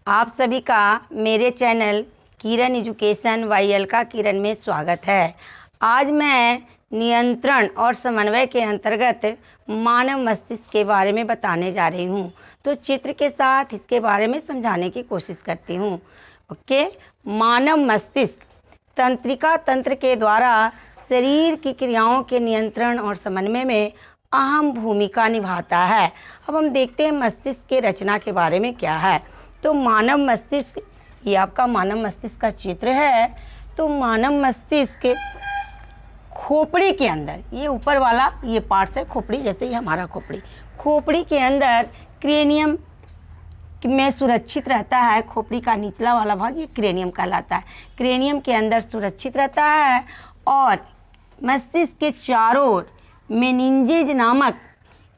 आप सभी का मेरे चैनल किरण एजुकेशन वाईएल का किरण में स्वागत है। आज मैं नियंत्रण और समन्वय के अंतर्गत मानव मस्तिष्क के बारे में बताने जा रही हूँ। तो चित्र के साथ इसके बारे में समझाने की कोशिश करती हूँ। ओके, मानव मस्तिष्क तंत्रिका तंत्र के द्वारा शरीर की क्रियाओं के नियंत्रण और समन्वय में अहम भूमिका निभाता है। अब हम देखते हैं मस्तिष्क के रचना के बारे में क्या है। तो मानव मस्तिष्क, ये आपका मानव मस्तिष्क का चित्र है। तो मानव मस्तिष्क खोपड़ी के अंदर, ये ऊपर वाला ये पार्ट्स है खोपड़ी, जैसे ये हमारा खोपड़ी के अंदर क्रेनियम में सुरक्षित रहता है। खोपड़ी का निचला वाला भाग ये क्रेनियम कहलाता है। क्रेनियम के अंदर सुरक्षित रहता है और मस्तिष्क के चारों ओर मेनिंजेज नामक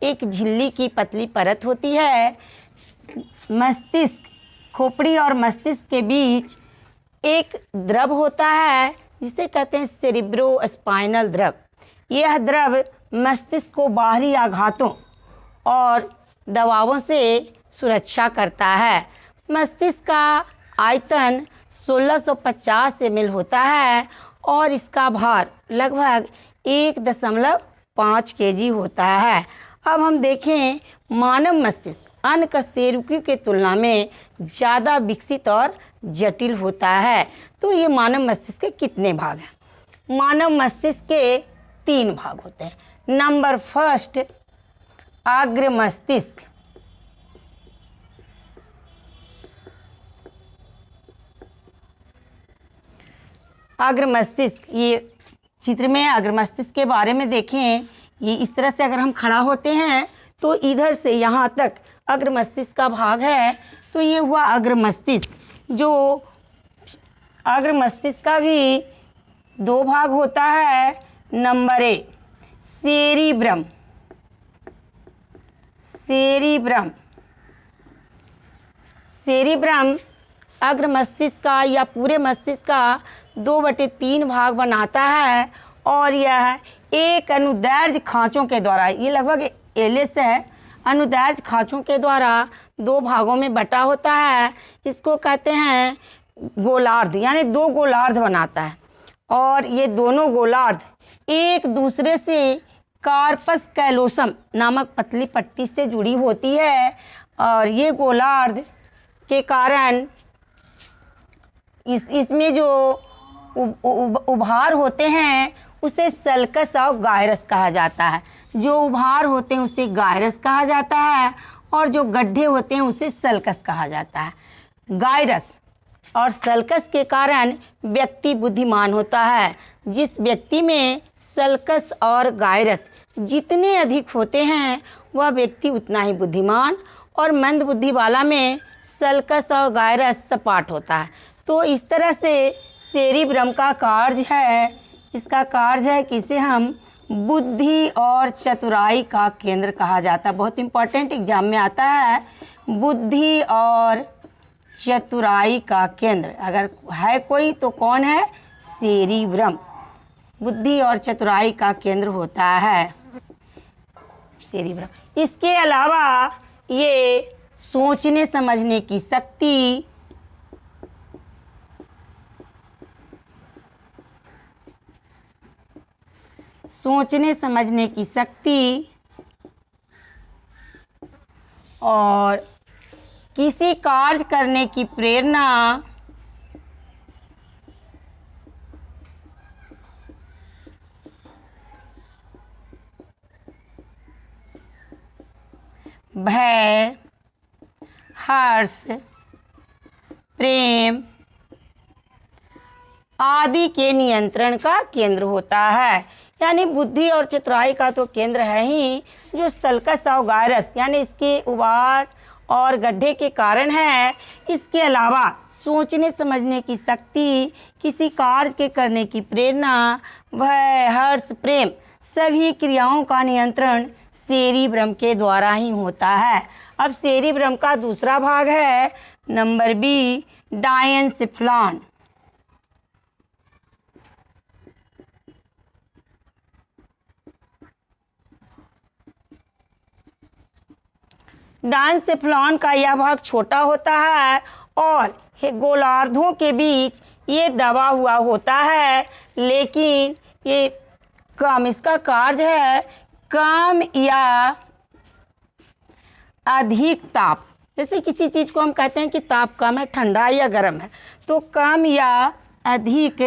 एक झिल्ली की पतली परत होती है। मस्तिष्क, खोपड़ी और मस्तिष्क के बीच एक द्रव होता है जिसे कहते हैं सेरिब्रोस्पाइनल द्रव। यह द्रव मस्तिष्क को बाहरी आघातों और दबावों से सुरक्षा करता है। मस्तिष्क का आयतन 1650 ml होता है और इसका भार लगभग 1.5 kg होता है। अब हम देखें, मानव मस्तिष्क अन्य कशेरुकियों के तुलना में ज़्यादा विकसित और जटिल होता है। तो ये मानव मस्तिष्क के कितने भाग हैं? मानव मस्तिष्क के 3 भाग होते हैं। नंबर फर्स्ट, अग्र मस्तिष्क। अग्र मस्तिष्क, ये चित्र में अग्र मस्तिष्क के बारे में देखें। ये इस तरह से अगर हम खड़ा होते हैं तो इधर से यहाँ तक अग्र मस्तिष्क का भाग है। तो ये हुआ अग्र मस्तिष्क। जो अग्र मस्तिष्क का भी 2 भाग होता है। Number A, cerebrum. सेरिब्रम अग्र मस्तिष्क का या पूरे मस्तिष्क का 2/3 भाग बनाता है और यह एक अनुदैर्ध्य खांचों के द्वारा, ये लगभग एलिस है, अनुदैर्ध्य खांचों के द्वारा 2 भागों में बटा होता है। इसको कहते हैं गोलार्ध, यानी 2 गोलार्ध बनाता है और ये दोनों गोलार्ध एक दूसरे से कार्पस कैलोसम नामक पतली पट्टी से जुड़ी होती है और ये गोलार्ध के कारण इसमें जो उभार होते हैं उसे सल्कस और गायरस कहा जाता है। जो उभार होते हैं उसे गायरस कहा जाता है और जो गड्ढे होते हैं उसे सल्कस कहा जाता है। गायरस और सल्कस के कारण व्यक्ति बुद्धिमान होता है। जिस व्यक्ति में सल्कस और गायरस जितने अधिक होते हैं वह व्यक्ति उतना ही बुद्धिमान, और मंद बुद्धि वाला में सल्कस और गायरस सपाट होता है। तो इस तरह से सेरिब्रम का कार्य है, इसका कार्य है कि इसे हम बुद्धि और चतुराई का केंद्र कहा जाता है। बहुत इंपॉर्टेंट एग्जाम में आता है, बुद्धि और चतुराई का केंद्र अगर है कोई तो कौन है? सेरिब्रम बुद्धि और चतुराई का केंद्र होता है सेरिब्रम। इसके अलावा ये सोचने समझने की शक्ति, और किसी कार्य करने की प्रेरणा, भय, हर्ष, प्रेम आदि के नियंत्रण का केंद्र होता है। यानी बुद्धि और चतुराई का तो केंद्र है ही, जो सल्कस और गायरस यानी इसके उभार और गड्ढे के कारण है। इसके अलावा सोचने समझने की शक्ति, किसी कार्य के करने की प्रेरणा, भय, हर्ष, प्रेम सभी क्रियाओं का नियंत्रण सेरिब्रम के द्वारा ही होता है। अब सेरिब्रम का दूसरा भाग है नंबर बी, डायनसिफ्लॉन। डायनसिफ्लॉन का यह भाग छोटा होता है और ये गोलार्धों के बीच ये दबा हुआ होता है, लेकिन ये इसका कार्य है कम या अधिक ताप। जैसे किसी चीज़ को हम कहते हैं कि ताप कम है, ठंडा या गर्म है, तो कम या अधिक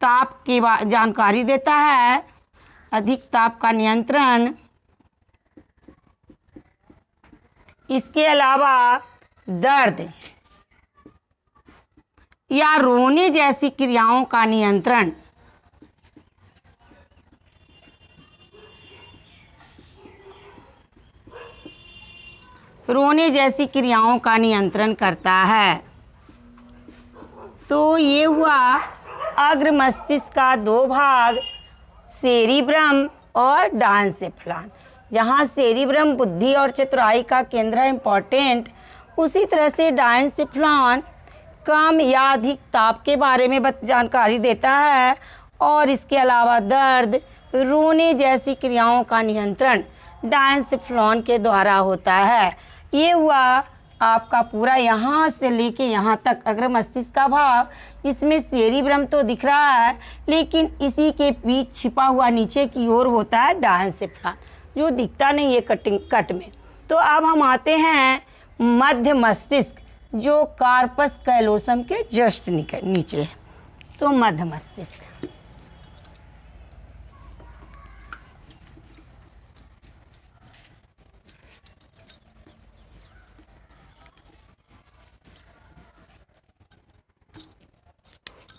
ताप की जानकारी देता है। अधिक ताप का नियंत्रण। इसके अलावा दर्द या रोने जैसी क्रियाओं का नियंत्रण। रोने जैसी क्रियाओं का नियंत्रण करता है। तो ये हुआ अग्र मस्तिष्क का दो भाग, सेरिब्रम और डायनसेफलॉन। जहाँ सेरिब्रम बुद्धि और चतुराई का केंद्र है, इम्पॉर्टेंट, उसी तरह से डायनसेफलॉन कम या अधिक ताप के बारे में जानकारी देता है। और इसके अलावा दर्द, रोने जैसी क्रियाओं का नियंत्रण डायनसेफलॉन के द्वारा होता है। ये हुआ आपका पूरा यहाँ से लेके यहाँ तक अग्र मस्तिष्क का भाग। इसमें सेरिब्रम तो दिख रहा है, लेकिन इसी के बीच छिपा हुआ नीचे की ओर होता है डायनसेफलॉन, जो दिखता नहीं है कट में। तो अब हम आते हैं मध्य मस्तिष्क, जो कार्पस कैलोसम के जस्ट नीचे है। तो मध्य मस्तिष्क,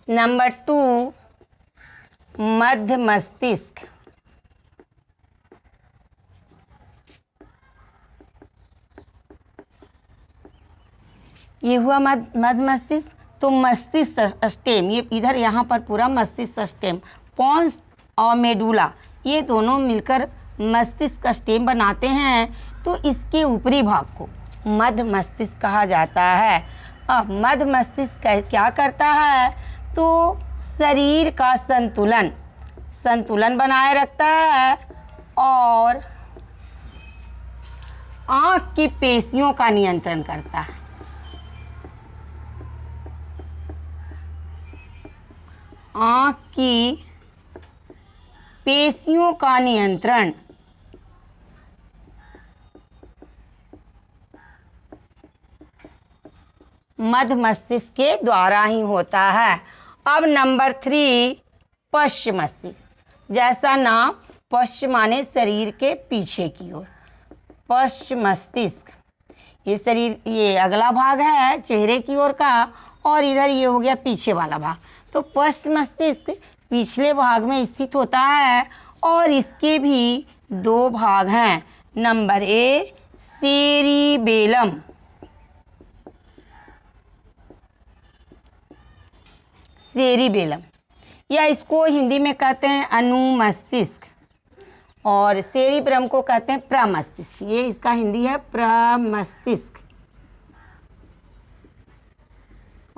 नंबर 2 मध्य मस्तिष्क। ये हुआ मध्य मस्तिष्क। तो मस्तिष्क स्टेम, ये इधर यहाँ पर पूरा मस्तिष्क स्टेम, पोन्स और मेडुला, ये दोनों मिलकर मस्तिष्क स्टेम बनाते हैं। तो इसके ऊपरी भाग को मध्य मस्तिष्क कहा जाता है। अब मध्य मस्तिष्क क्या करता है? तो शरीर का संतुलन बनाए रखता है और आँख की पेशियों का नियंत्रण करता है। आँख की पेशियों का नियंत्रण मध्य मस्तिष्क के द्वारा ही होता है। अब नंबर 3 पश्च मस्तिष्क। जैसा नाम, पश्च माने शरीर के पीछे की ओर। पश्च मस्तिष्क, ये शरीर, ये अगला भाग है चेहरे की ओर का, और इधर ये हो गया पीछे वाला भाग। तो पश्च मस्तिष्क पिछले भाग में स्थित होता है और इसके भी 2 भाग हैं। नंबर ए सेरिबेलम, सेरिबेलम, या इसको हिंदी में कहते हैं अनुमस्तिष्क, और सेरिब्रम को कहते हैं प्रमस्तिष्क। ये इसका हिंदी है प्रमस्तिष्क।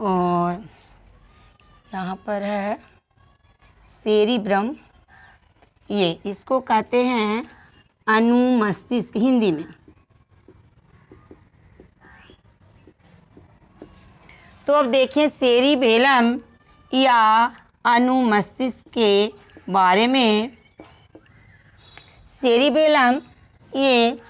और यहाँ पर है सेरिब्रम, ये इसको कहते हैं अनुमस्तिष्क हिंदी में। तो अब देखिए सेरिबेलम या अनुमस्तिष्क के बारे में। सेरिबेलम ये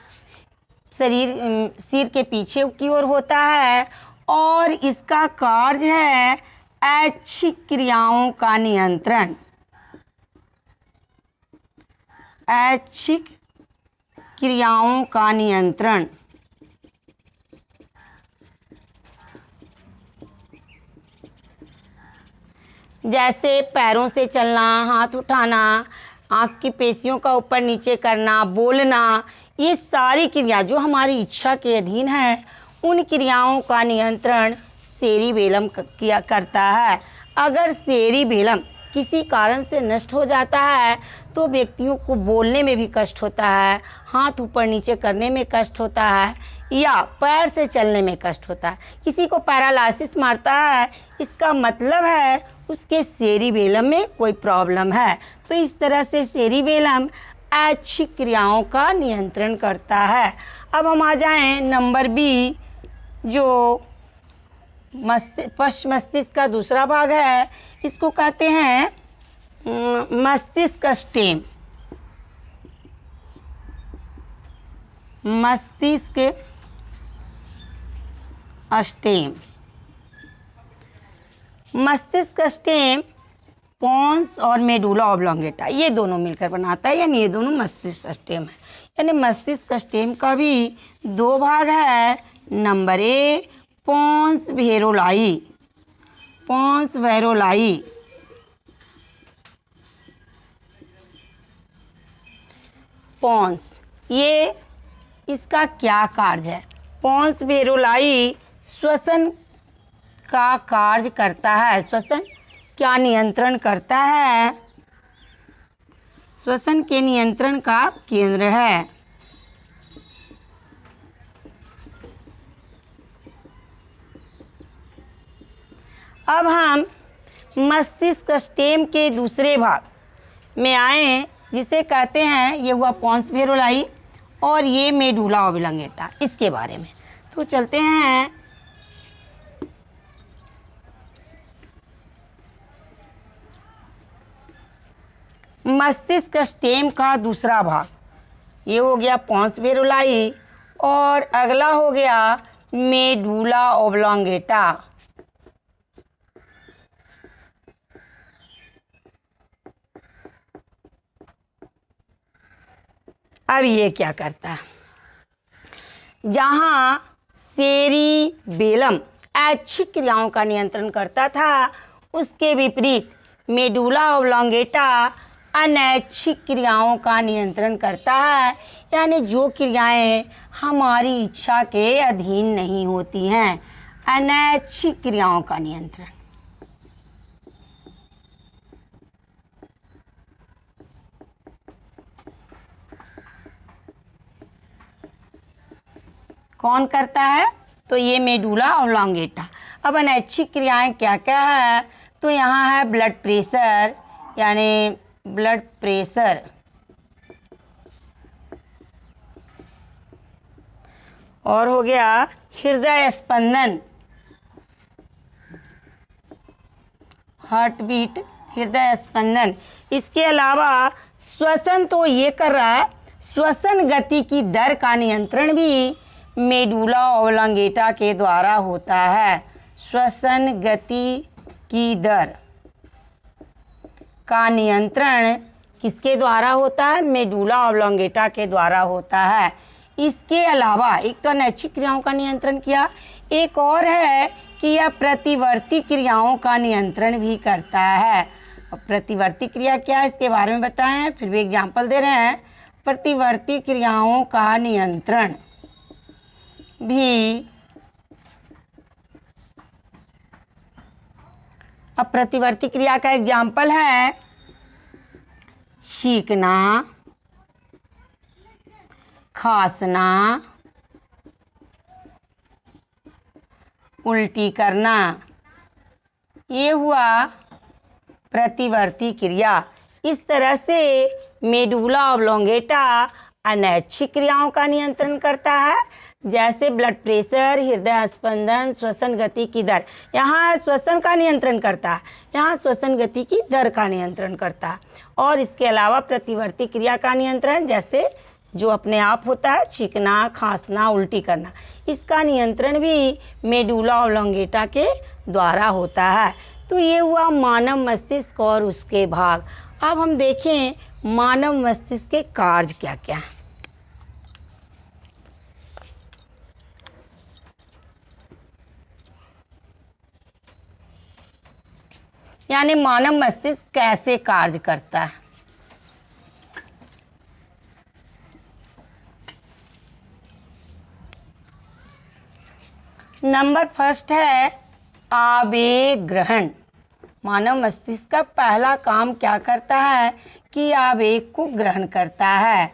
सिर के पीछे की ओर होता है और इसका कार्य है ऐच्छिक क्रियाओं का नियंत्रण। ऐच्छिक क्रियाओं का नियंत्रण। जैसे पैरों से चलना, हाथ उठाना, आँख की पेशियों का ऊपर नीचे करना, बोलना, ये सारी क्रिया जो हमारी इच्छा के अधीन है, उन क्रियाओं का नियंत्रण सेरिबेलम किया करता है। अगर सेरिबेलम किसी कारण से नष्ट हो जाता है तो व्यक्तियों को बोलने में भी कष्ट होता है, हाथ ऊपर नीचे करने में कष्ट होता है, या पैर से चलने में कष्ट होता है। किसी को पैरालिसिस मारता है, इसका मतलब है उसके सेरिबेलम में कोई प्रॉब्लम है। तो इस तरह से सेरिबेलम ऐच्छिक क्रियाओं का नियंत्रण करता है। अब हम आ जाएं नंबर बी जो पश्च मस्तिष्क का दूसरा भाग है, इसको कहते हैं मस्तिष्क स्टेम। मस्तिष्क स्टेम। मस्तिष्क स्टेम पोन्स और मेडुला ऑब्लोंगेटा ये दोनों मिलकर बनाता है, यानी ये दोनों मस्तिष्क स्टेम है। यानी मस्तिष्क स्टेम का भी दो भाग है। Number A पोन्स वेरोलाई। पोन्स वेरोलाई। पोन्स, ये इसका क्या कार्य है? पोन्स वेरोलाई श्वसन का कार्य करता है। श्वसन क्या नियंत्रण करता है? श्वसन के नियंत्रण का केंद्र है। अब हम मस्तिष्क स्टेम के दूसरे भाग में आए, जिसे कहते हैं, ये हुआ पोन्स वेरोलाई और ये मेडुला ऑब्लोंगेटा, इसके बारे में तो चलते हैं। मस्तिष्क स्टेम का दूसरा भाग, ये हो गया पोन्स वेरोलाई और अगला हो गया मेडुला ऑब्लोंगेटा। अब ये क्या करता है? जहाँ सेरिबेलम ऐच्छिक क्रियाओं का नियंत्रण करता था, उसके विपरीत मेडुला ऑब्लोंगेटा अनैच्छिक क्रियाओं का नियंत्रण करता है, यानी जो क्रियाएं हमारी इच्छा के अधीन नहीं होती हैं, अनैच्छिक क्रियाओं का नियंत्रण। कौन करता है? तो ये मेडुला ऑब्लोंगेटा। अब अनैच्छिक क्रियाएं क्या क्या है? तो यहाँ है ब्लड प्रेशर, यानी ब्लड प्रेशर, और हो गया हृदय स्पंदन, हार्ट बीट, हृदय स्पंदन। इसके अलावा श्वसन तो ये कर रहा है, श्वसन गति की दर का नियंत्रण भी मेडुला ऑब्लोंगेटा के द्वारा होता है। श्वसन गति की दर का नियंत्रण किसके द्वारा होता है? मेडुला ऑब्लोंगेटा के द्वारा होता है। इसके अलावा एक तो अनैच्छिक क्रियाओं का नियंत्रण किया, एक और है कि यह प्रतिवर्ती क्रियाओं का नियंत्रण भी करता है। और प्रतिवर्ती क्रिया क्या है, इसके बारे में बताएं, फिर भी एग्जाम्पल दे रहे हैं। प्रतिवर्ती क्रियाओं का नियंत्रण भी, अब प्रतिवर्ती क्रिया का एग्जाम्पल है छींकना, खांसना, उल्टी करना, ये हुआ प्रतिवर्ती क्रिया। इस तरह से मेडुला ऑब्लोंगेटा अनैच्छिक क्रियाओं का नियंत्रण करता है, जैसे ब्लड प्रेशर, हृदय स्पंदन, श्वसन गति की दर। यहाँ श्वसन का नियंत्रण करता है, यहाँ श्वसन गति की दर का नियंत्रण करता है। और इसके अलावा प्रतिवर्ती क्रिया का नियंत्रण, जैसे जो अपने आप होता है, छींकना, खांसना, उल्टी करना, इसका नियंत्रण भी मेडुला ऑब्लोंगेटा के द्वारा होता है। तो ये हुआ मानव मस्तिष्क और उसके भाग। अब हम देखें मानव मस्तिष्क के कार्य क्या क्या हैं। यानी मानव मस्तिष्क कैसे कार्य करता है। नंबर फर्स्ट है आवेग ग्रहण। मानव मस्तिष्क का पहला काम क्या करता है कि आवेग को ग्रहण करता है।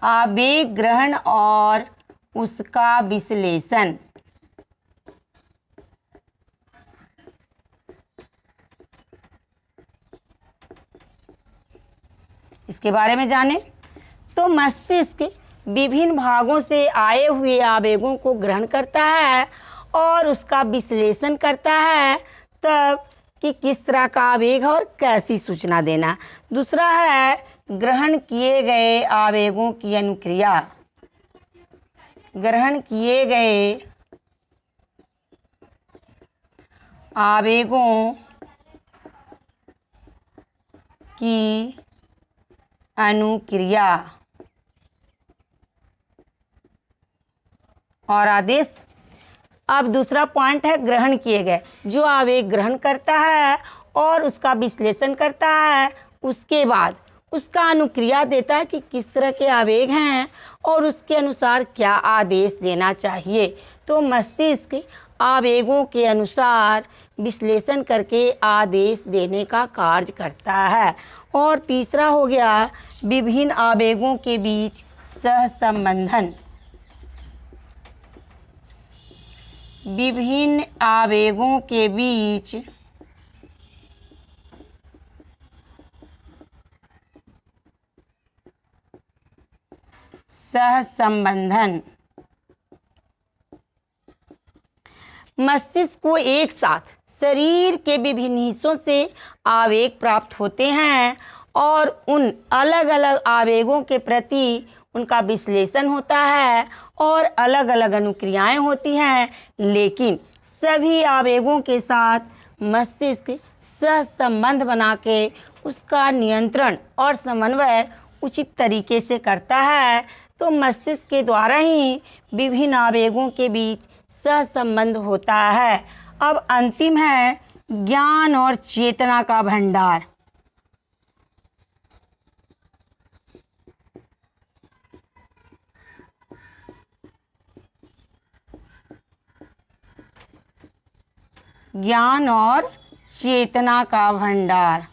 आवेग ग्रहण और उसका विश्लेषण। इसके बारे में जानें तो मस्तिष्क विभिन्न भागों से आए हुए आवेगों को ग्रहण करता है और उसका विश्लेषण करता है तब कि किस तरह का आवेग है और कैसी सूचना देना। दूसरा है ग्रहण किए गए आवेगों की अनुक्रिया। ग्रहण किए गए आवेगों की अनुक्रिया और आदेश। अब दूसरा पॉइंट है ग्रहण किए गए। जो आवेग ग्रहण करता है और उसका विश्लेषण करता है, उसके बाद उसका अनुक्रिया देता है कि किस तरह के आवेग हैं और उसके अनुसार क्या आदेश देना चाहिए। तो मस्तिष्क आवेगों के अनुसार विश्लेषण करके आदेश देने का कार्य करता है। और तीसरा हो गया विभिन्न आवेगों के बीच सहसंबंधन। विभिन्न आवेगों के बीच सहसंबंधन। मस्तिष्क को एक साथ शरीर के विभिन्न हिस्सों से आवेग प्राप्त होते हैं और उन अलग अलग आवेगों के प्रति उनका विश्लेषण होता है और अलग अलग अनुक्रियाएं होती हैं, लेकिन सभी आवेगों के साथ मस्तिष्क सहसंबंध बना के उसका नियंत्रण और समन्वय उचित तरीके से करता है। तो मस्तिष्क के द्वारा ही विभिन्न आवेगों के बीच सहसंबंध होता है। अब अंतिम है ज्ञान और चेतना का भंडार। ज्ञान और चेतना का भंडार।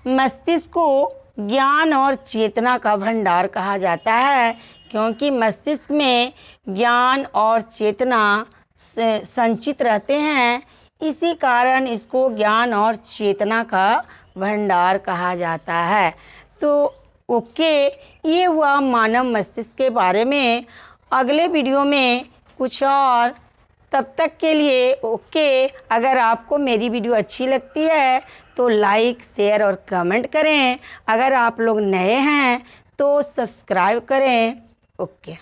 मस्तिष्क को ज्ञान और चेतना का भंडार कहा जाता है क्योंकि मस्तिष्क में ज्ञान और चेतना संचित रहते हैं। इसी कारण इसको ज्ञान और चेतना का भंडार कहा जाता है। तो ओके, ये हुआ मानव मस्तिष्क के बारे में। अगले वीडियो में कुछ और। तब तक के लिए ओके। अगर आपको मेरी वीडियो अच्छी लगती है तो लाइक, शेयर और कमेंट करें। अगर आप लोग नए हैं तो सब्सक्राइब करें। ओके।